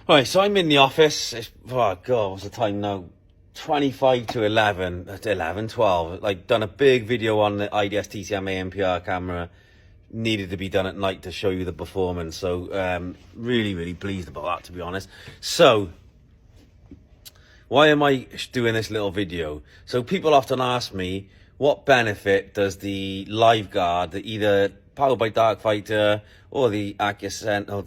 Right, so I'm in the office. Oh God, what's the time now? 25 to 11. That's 11, 12. Like, done a big video on the IDS TCM AMPR camera. Needed to be done at night to show you the performance. So, really pleased about that, to be honest. So, why am I doing this little video? So, people often ask me, what benefit does the Live Guard, the either powered by Darkfighter or the AcuSense, or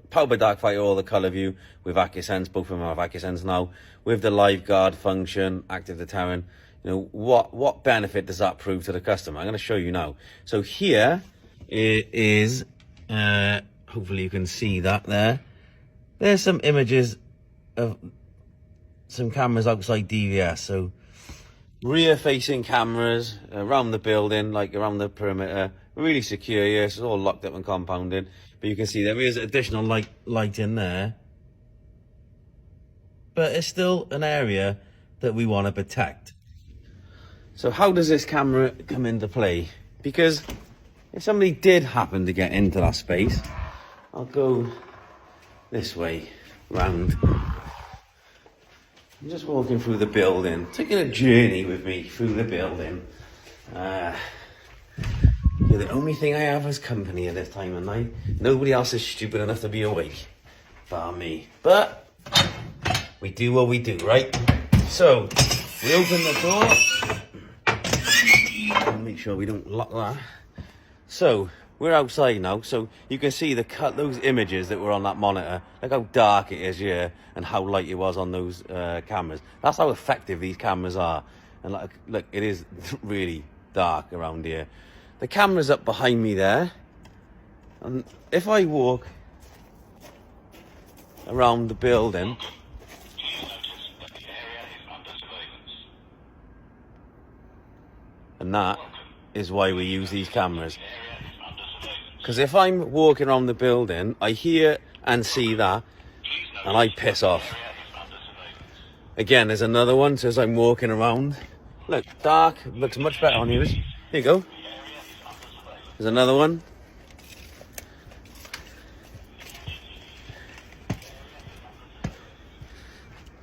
powered by Darkfighter or the Color View with AcuSense, both of them have AcuSense now, with the Live Guard function, active deterrent, you know, what benefit does that prove to the customer? I'm going to show you now. So here it is, hopefully you can see that there. There's some images of some cameras outside DVS. So rear facing cameras around the building, like around the perimeter, really secure here. So it's all locked up and compounded, but you can see there is additional light in there, but it's still an area that we want to protect. So how does this camera come into play? Because if somebody did happen to get into that space, I'll go this way round. I'm just walking through the building, taking a journey with me through the building. You're the only thing I have as company at this time of night. Nobody else is stupid enough to be awake, bar me. But we do what we do, right? So we open the door. Make sure we don't lock that. So we're outside now, so you can see those images that were on that monitor. Look how dark it is here and how light it was on those cameras. That's how effective these cameras are. And look, it is really dark around here. The camera's up behind me there, and if I walk around the building, and that is why we use these cameras. Because if I'm walking around the building, I hear and see that, and I piss off. Again, there's another one, so as I'm walking around, look, dark, looks much better on yours. Here you go. There's another one.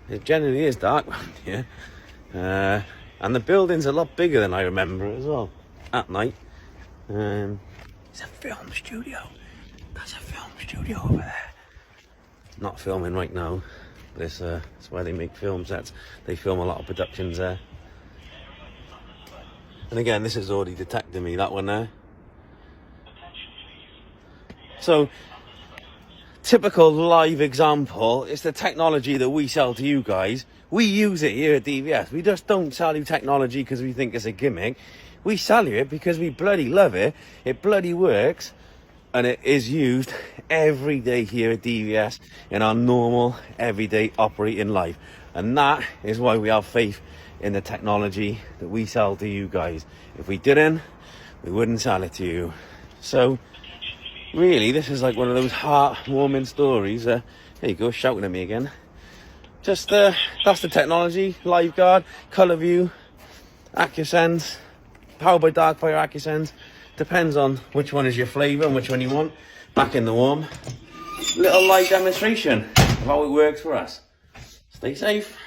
It generally is dark around here. And the building's a lot bigger than I remember as well, at night. It's a film studio. That's a film studio over there. Not filming right now, but it's where they make film sets. They film a lot of productions there. And again, this is already detecting me, that one there. So, typical live example is the technology that we sell to you guys. We use it here at DVS. We just don't sell you technology because we think it's a gimmick. We sell you it because we bloody love it. It bloody works. And it is used every day here at DVS in our normal, everyday operating life. And that is why we have faith in the technology that we sell to you guys. If we didn't, we wouldn't sell it to you. So, really, this is like one of those heartwarming stories. There you go, shouting at me again. Just, that's the technology. Live Guard, Color View, AcuSense, powered by Darkfighter AcuSense. Depends on which one is your flavour and which one you want. Back in the warm. Little live demonstration of how it works for us. Stay safe.